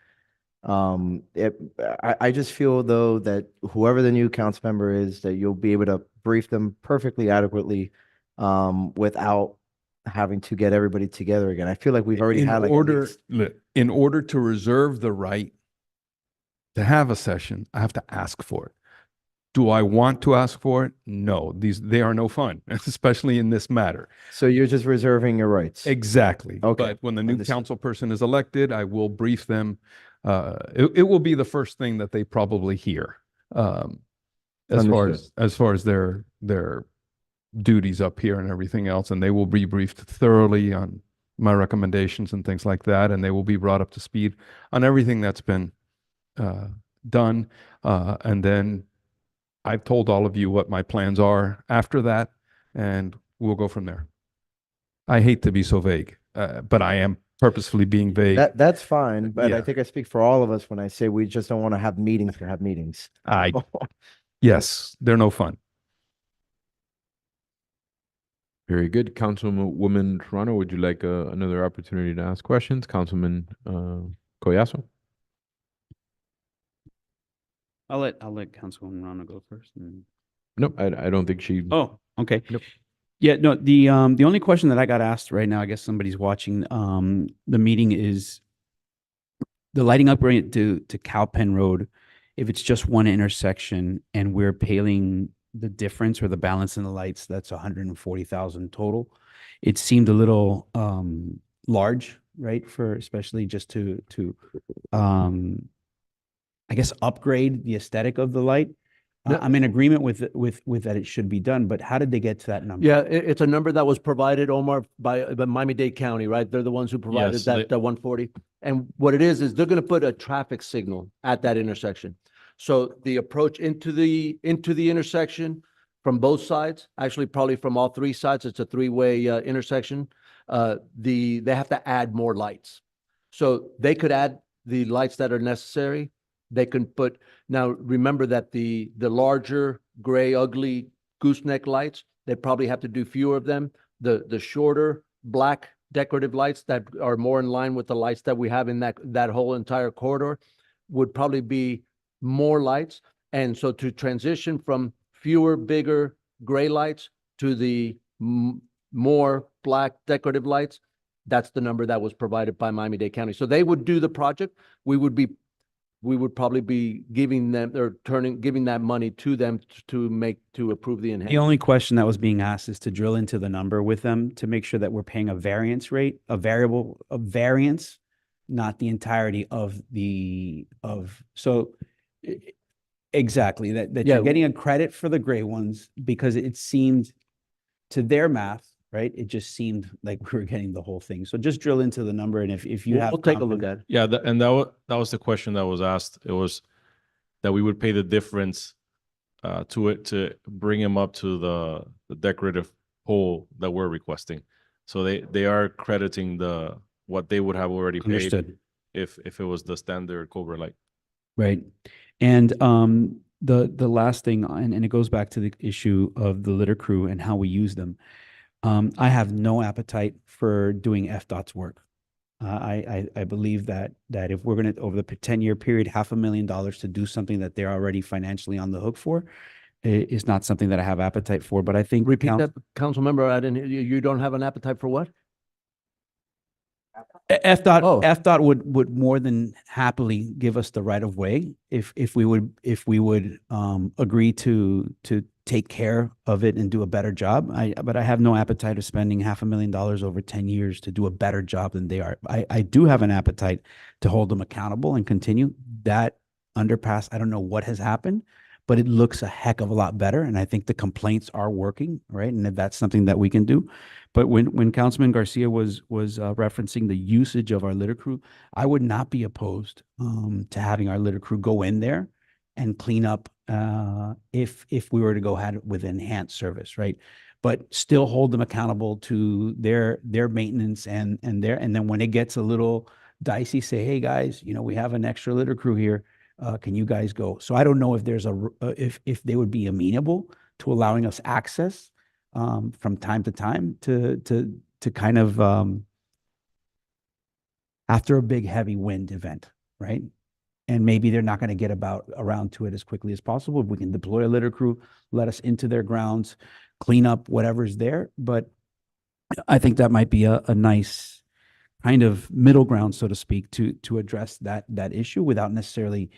Speaker 9: I just feel though that whoever the new council member is, that you'll be able to brief them perfectly adequately, without having to get everybody together again. I feel like we've already had like at least-
Speaker 11: In order to reserve the right to have a session, I have to ask for it. Do I want to ask for it? No, they are no fun, especially in this matter.
Speaker 9: So you're just reserving your rights?
Speaker 11: Exactly.
Speaker 9: Okay,
Speaker 11: But when the new
Speaker 9: understood.
Speaker 11: council person is elected, I will brief them. It will be the first thing that they probably hear.
Speaker 9: Understood.
Speaker 11: As far as their duties up here and everything else, and they will be briefed thoroughly on my recommendations and things like that, and they will be brought up to speed on everything that's been done. And then I've told all of you what my plans are after that, and we'll go from there. I hate to be so vague, but I am purposefully being vague.
Speaker 9: That's fine, but I
Speaker 11: Yeah.
Speaker 9: think I speak for all of us when I say we just don't want to have meetings to have meetings.
Speaker 11: Yes, they're no fun.
Speaker 1: Very good. Councilwoman Toronto, would you like another opportunity to ask questions? Councilman Collazo?
Speaker 5: I'll let Councilwoman Rana go first. And...
Speaker 1: No, I don't think she.
Speaker 5: Oh, okay.
Speaker 1: Nope.
Speaker 5: Yeah, no, the only question that I got asked right now, I guess somebody's watching the meeting, is the lighting upgrade to Cowpen Road. If it's just one intersection and we're paying the difference or the balance in the lights, that's 140,000 total. It seemed a little large, right? For especially just to I guess upgrade the aesthetic of the light.
Speaker 3: No.
Speaker 5: I'm in agreement with that it should be done, but how did they get to that number?
Speaker 3: Yeah, it's a number that was provided, Omar, by Miami-Dade County, right? They're the ones who provided
Speaker 10: Yes,
Speaker 3: that 140. And what it is they're going to put a traffic signal at that intersection. So the approach into the intersection from both sides, actually probably from all three sides, it's a three-way intersection. They have to add more lights. So they could add the lights that are necessary. They can put, now remember that the larger gray ugly gooseneck lights, they probably have to do fewer of them. The shorter black decorative lights that are more in line with the lights that we have in that whole entire corridor would probably be more lights. And so to transition from fewer, bigger gray lights to the more black decorative lights, that's the number that was provided by Miami-Dade County. So they would do the project. We would probably be giving them or giving that money to them to approve the
Speaker 5: The
Speaker 3: enhancement.
Speaker 5: only question that was being asked is to drill into the number with them to make sure that we're paying a variance rate, a variance, not the entirety exactly, that
Speaker 3: Yeah.
Speaker 5: you're getting a credit for the gray ones because it seemed to their math, right? It just seemed like we were getting the whole thing. So just drill into the number, and if you have.
Speaker 3: We'll take a look at it.
Speaker 10: Yeah, that was the question that was asked. It was that we would pay the difference to bring him up to the decorative pole that we're requesting. So they are crediting what they would have already paid
Speaker 5: Understood.
Speaker 10: if it was the standard Cobra light.
Speaker 5: Right. And the last thing, and it goes back to the issue of the litter crew and how we use them. I have no appetite for doing FDOT's work. I believe that if we're going to, over the 10-year period, $500,000 to do something that they're already financially on the hook for, is not something that I have appetite for. But I think
Speaker 3: Repeat that, council member. I didn't, you don't have an appetite for what?
Speaker 5: FDOT,
Speaker 3: Oh.
Speaker 5: FDOT would more than happily give us the right of way if we would agree to take care of it and do a better job. But I have no appetite of spending $500,000 over 10 years to do a better job than they are. I do have an appetite to hold them accountable and continue. That underpass, I don't know what has happened, but it looks a heck of a lot better. And I think the complaints are working, right? And if that's something that we can do. But when Councilman Garcia was referencing the usage of our litter crew, I would not be opposed to having our litter crew go in there and clean up if we were to go ahead with enhanced service, right? But still hold them accountable to their maintenance and then when it gets a little dicey, say, hey guys, we have an extra litter crew here.
Speaker 12: can you guys go? So I don't know if there's if they would be amenable to allowing us access from time to time to kind of after a big heavy wind event, right? And maybe they're not going to get around to it as quickly as possible. If we can deploy a litter crew, let us into their grounds, clean up whatever's there. But I think that might be a nice kind of middle ground, so to speak, to address that issue without necessarily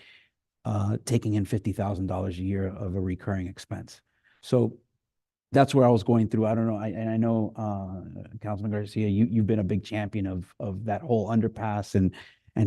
Speaker 12: taking in $50,000 a year of a recurring expense. So that's where I was going through. I don't know. I know, Councilman Garcia, you've been a big champion of that whole underpass and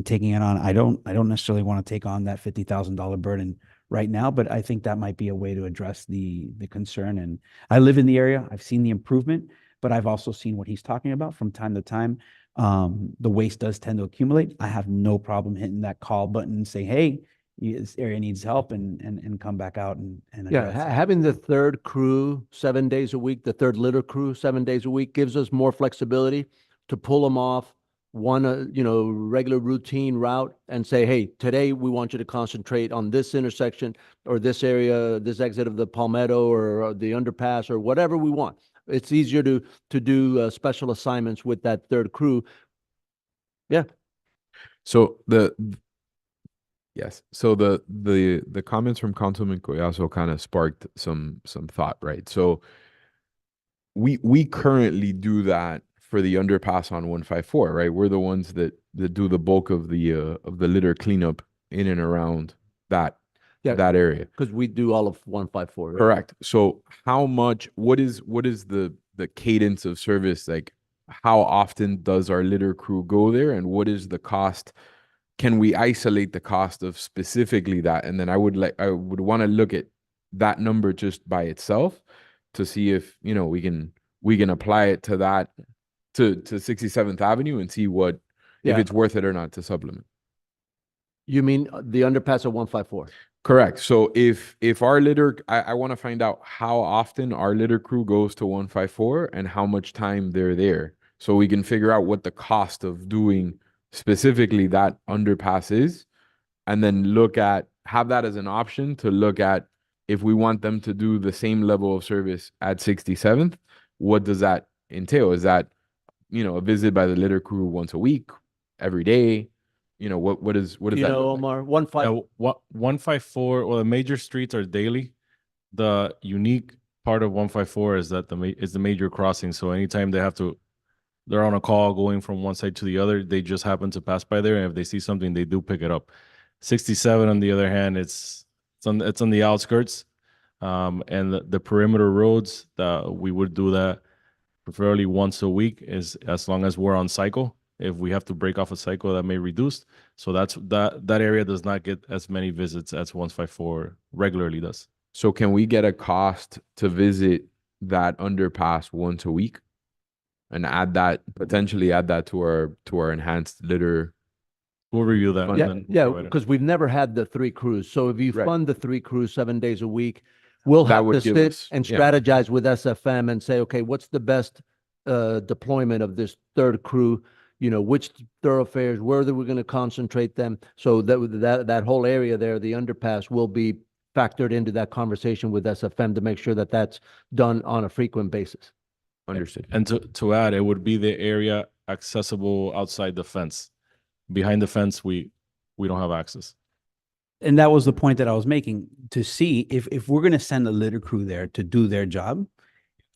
Speaker 12: taking it on. I don't necessarily want to take on that $50,000 burden right now, but I think that might be a way to address the concern. And I live in the area. I've seen the improvement, but I've also seen what he's talking about from time to time. The waste does tend to accumulate. I have no problem hitting that call button and say, hey, this area needs help, and come back out and
Speaker 3: Yeah,
Speaker 12: address it.
Speaker 3: having the third crew 7 days a week, the third litter crew 7 days a week gives us more flexibility to pull them off one, regular routine route and say, hey, today we want you to concentrate on this intersection or this area, this exit of the Palmetto or the underpass or whatever we want. It's easier to do special assignments with that third crew. Yeah.
Speaker 1: So yes, so the comments from Councilman Collazo kind of sparked some thought, right? So we currently do that for the underpass on 154, right? We're the ones that do the bulk of the litter cleanup in and around that area.
Speaker 3: Because we do all of 154. Right?
Speaker 1: Correct. So what is the cadence of service? Like, how often does our litter crew go there, and what is the cost? Can we isolate the cost of specifically that? And then I would want to look at that number just by itself to see if, we can apply it to that, to 67th Avenue and see if it's worth it or not to supplement.
Speaker 3: You mean the underpass at 154?
Speaker 1: Correct. So if our litter, I want to find out how often our litter crew goes to 154 and how much time they're there, so we can figure out what the cost of doing specifically that underpass is, and then have that as an option to look at if we want them to do the same level of service at 67th, what does that entail? Is that, a visit by the litter crew once a week, every day? What does that look like?
Speaker 3: Omar,
Speaker 10: 154, well, the major streets are daily. The unique part of 154 is that is the major crossing. So anytime they're on a call going from one side to the other, they just happen to pass by there, and if they see something, they do pick it up. 67, on the other hand, it's on the outskirts, and the perimeter roads, we would do that preferably once a week, as long as we're on cycle. If we have to break off a cycle, that may reduce. So that area does not get as many visits as 154 regularly does.
Speaker 1: So can we get a cost to visit that underpass once a week and potentially add that to our enhanced litter?
Speaker 10: We'll review that. and then
Speaker 3: Yeah,
Speaker 10: provide it.
Speaker 3: because we've never had the three crews. So if you
Speaker 1: Right.
Speaker 3: fund the three crews 7 days a week, we'll
Speaker 1: That
Speaker 3: have
Speaker 1: would
Speaker 3: to
Speaker 1: give
Speaker 3: sit
Speaker 1: us-
Speaker 3: and
Speaker 1: yeah.
Speaker 3: strategize with SFM and say, okay, what's the best deployment of this third crew? Which thoroughfares, where are we going to concentrate them? So that whole area there, the underpass, will be factored into that conversation with SFM to make sure that that's done on a frequent basis.
Speaker 1: Understood.
Speaker 10: And to add, it would be the area accessible outside the fence. Behind the fence, we don't have access.
Speaker 12: And that was the point that I was making, to see if we're going to send a litter crew there to do their job,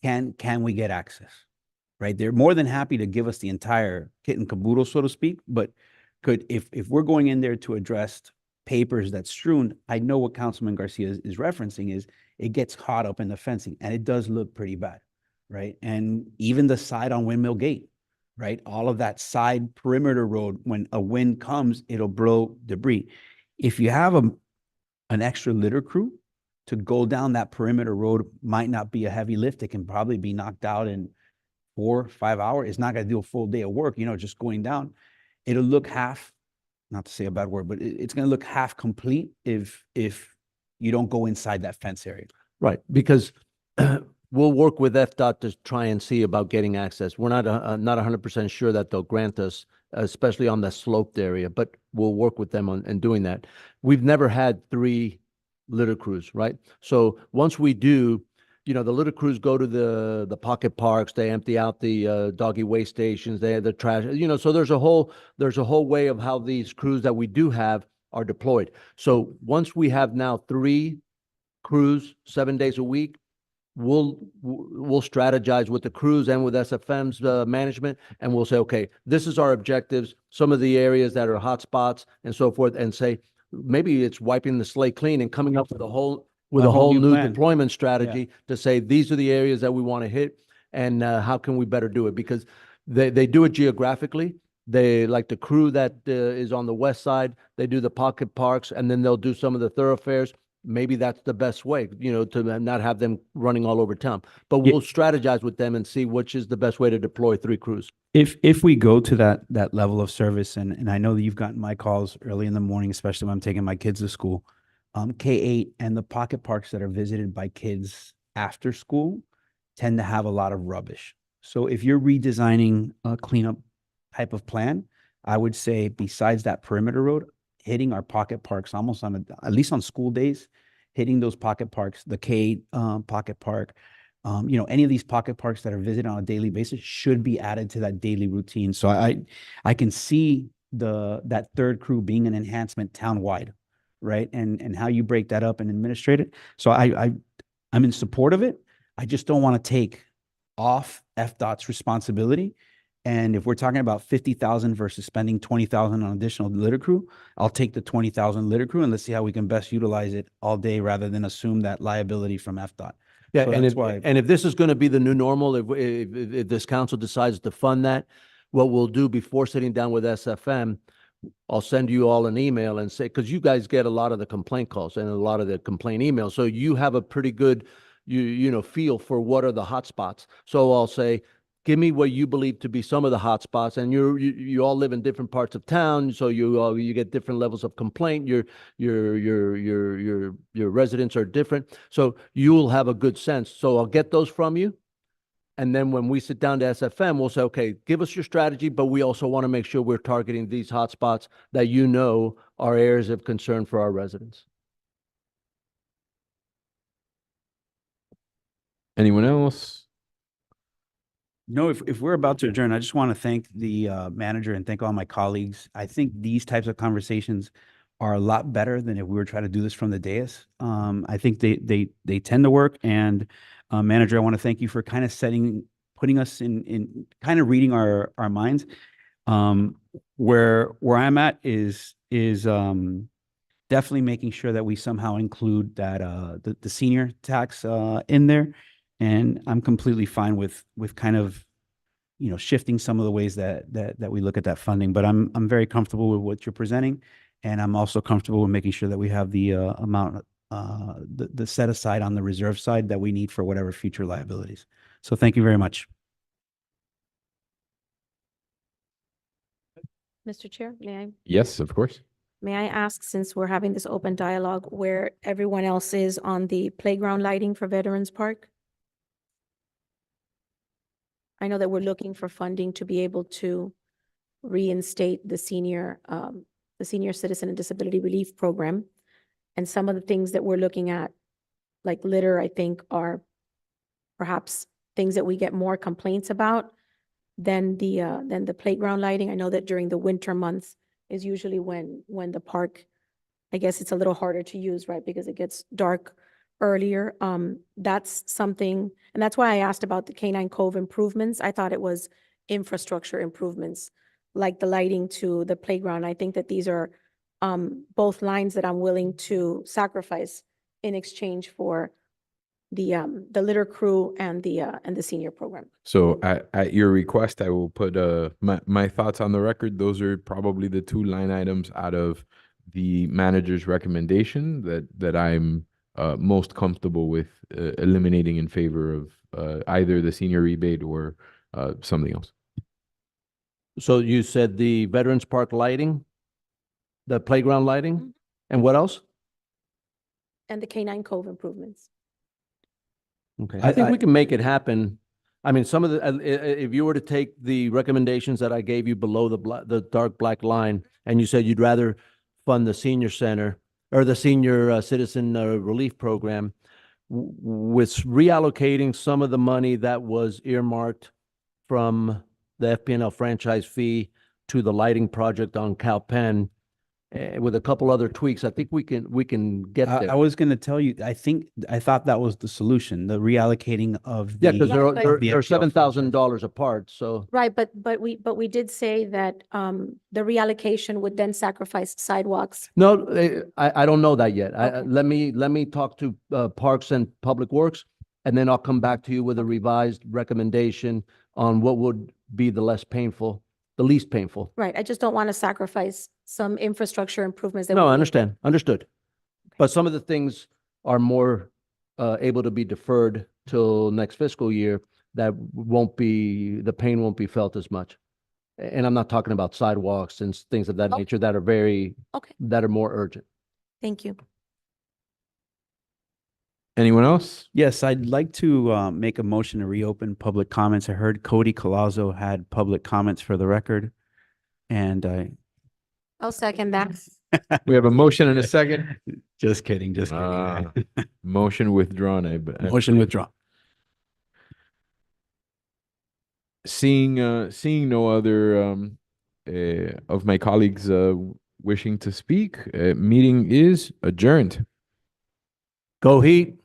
Speaker 12: can we get access? Right? They're more than happy to give us the entire kit and caboodle, so to speak, but if we're going in there to address papers that's strewn, I know what Councilman Garcia is referencing is it gets caught up in the fencing, and it does look pretty bad, right? And even the side on Windmill Gate, right? All of that side perimeter road, when a wind comes, it'll blow debris. If you have an extra litter crew to go down that perimeter road, might not be a heavy lift. It can probably be knocked out in 4 or 5 hours. It's not going to do a full day of work, just going down. It'll look half, not to say a bad word, but it's going to look half complete if you don't go inside that fence area.
Speaker 3: Right, because we'll work with FDOT to try and see about getting access. We're not 100% sure that they'll grant us especially on the sloped area, but we'll work with them on, doing that. We've never had 3 litter crews, right? So once we do, you know, the litter crews go to the pocket parks, they empty out the doggy waste stations, they have the trash, you know, so there's a whole way of how these crews that we do have are deployed. So once we have now 3 crews, 7 days a week, we'll strategize with the crews and with SFM's management, and we'll say, okay, this is our objectives, some of the areas that are hot spots and so forth, and say, maybe it's wiping the slate clean and coming up with a whole new
Speaker 12: plan.
Speaker 3: deployment strategy to say, these are the areas that we want to hit, and how can we better do it? Because they do it geographically. They, like the crew that is on the west side, they do the pocket parks, and then they'll do some of the thoroughfares. Maybe that's the best way, you know, to not have them running all over town. But
Speaker 12: Yeah.
Speaker 3: we'll strategize with them and see which is the best way to deploy 3 crews.
Speaker 12: If we go to that level of service, and I know that you've gotten my calls early in the morning, especially when I'm taking my kids to school, K-8 and the pocket parks that are visited by kids after school tend to have a lot of rubbish. So if you're redesigning a cleanup type of plan, I would say besides that perimeter road, hitting our pocket parks almost at least on school days, hitting those pocket parks, the K-8 pocket park, you know, any of these pocket parks that are visited on a daily basis should be added to that daily routine. So I can see that 3rd crew being an enhancement townwide, right? And how you break that up and administrate it. So I'm in support of it. I just don't want to take off FDOT's responsibility. And if we're talking about 50,000 versus spending 20,000 on additional litter crew, I'll take the 20,000 litter crew and let's see how we can best utilize it all day rather than assume that liability from FDOT.
Speaker 3: Yeah,
Speaker 12: So
Speaker 3: and
Speaker 12: that's
Speaker 3: if,
Speaker 12: why-
Speaker 3: and if this is going to be the new normal, if this council decides to fund that, what we'll do before sitting down with SFM, I'll send you all an email and say, because you guys get a lot of the complaint calls and a lot of the complaint emails, so you have a pretty good, you know, feel for what are the hot spots. So I'll say, give me what you believe to be some of the hot spots, and you all live in different parts of town, so you get different levels of complaint. Your residents are different, so you'll have a good sense. So I'll get those from you, and then when we sit down to SFM, we'll say, okay, give us your strategy, but we also want to make sure we're targeting these hot spots that you know are areas of concern for our residents.
Speaker 1: Anyone else?
Speaker 12: No, if we're about to adjourn, I just want to thank the manager and thank all my colleagues. I think these types of conversations are a lot better than if we were trying to do this from the dais. I think they tend to work. And manager, I want to thank you for kind of putting us in kind of reading our minds. Where I'm at is definitely making sure that we somehow include that the senior tax in there. And I'm completely fine with kind of, you know, shifting some of the ways that we look at that funding. But I'm very comfortable with what you're presenting, and I'm also comfortable with making sure that we have the amount, the set aside on the reserve side that we need for whatever future liabilities. So thank you very much.
Speaker 7: Mr. Chair,
Speaker 1: Yes, of course.
Speaker 7: may I ask, since we're having this open dialogue, where everyone else is on the playground lighting for Veterans Park? I know that we're looking for funding to be able to reinstate the senior citizen and disability relief program. And some of the things that we're looking at, like litter, I think are perhaps things that we get more complaints about than the playground lighting. I know that during the winter months is usually when the park, I guess it's a little harder to use, right? Because it gets dark earlier. That's something, and that's why I asked about the Canine Cove improvements. I thought it was infrastructure improvements, like the lighting to the playground. I think that these are both lines that I'm willing to sacrifice in exchange for the litter crew and the senior program.
Speaker 1: So at your request, I will put my thoughts on the record. Those are probably the 2 line items out of the manager's recommendation that I'm most comfortable with eliminating in favor of either the senior rebate or something else.
Speaker 3: So you said the Veterans Park lighting, the playground lighting,
Speaker 7: Mhm.
Speaker 3: and what else?
Speaker 7: And the Canine Cove improvements.
Speaker 3: Okay, I think we can make it happen. I mean, some of the, if you were to take the recommendations that I gave you below the dark black line, and you said you'd rather fund the senior center or the senior citizen relief program, with reallocating some of the money that was earmarked from the FPNL franchise fee to the lighting project on Calpen, with a couple other tweaks, I think we can get
Speaker 12: I
Speaker 3: there.
Speaker 12: was gonna tell you, I thought that was the solution, the reallocating of
Speaker 3: Yeah,
Speaker 12: the.
Speaker 3: because
Speaker 7: Yeah, but-
Speaker 3: they're
Speaker 12: the FPL
Speaker 3: $7,000 apart, so.
Speaker 7: Right, but we did say that the reallocation would then sacrifice sidewalks.
Speaker 3: No, I don't know that yet.
Speaker 7: Okay.
Speaker 3: Let me talk to Parks and Public Works, and then I'll come back to you with a revised recommendation on what would be the least painful.
Speaker 7: Right, I just don't want to sacrifice some infrastructure improvements. that
Speaker 3: No,
Speaker 7: we
Speaker 3: I
Speaker 7: need.
Speaker 3: understand, understood. But some of the things are more able to be deferred till next fiscal year that the pain won't be felt as much. And I'm not talking about sidewalks and things of that
Speaker 7: Oh.
Speaker 3: nature that are
Speaker 7: Okay,
Speaker 3: that are more urgent.
Speaker 7: thank you.
Speaker 1: Anyone else?
Speaker 12: Yes, I'd like to make a motion to reopen public comments. I heard Cody Colazzo had public comments for the record. And I,
Speaker 7: I'll second that.
Speaker 1: We have a motion and a second.
Speaker 12: just kidding, just
Speaker 1: Ah.
Speaker 12: kidding.
Speaker 1: Motion withdrawn,
Speaker 12: Motion withdrawn.
Speaker 1: Seeing no other of my colleagues wishing to speak, meeting is adjourned.
Speaker 3: Go Heat.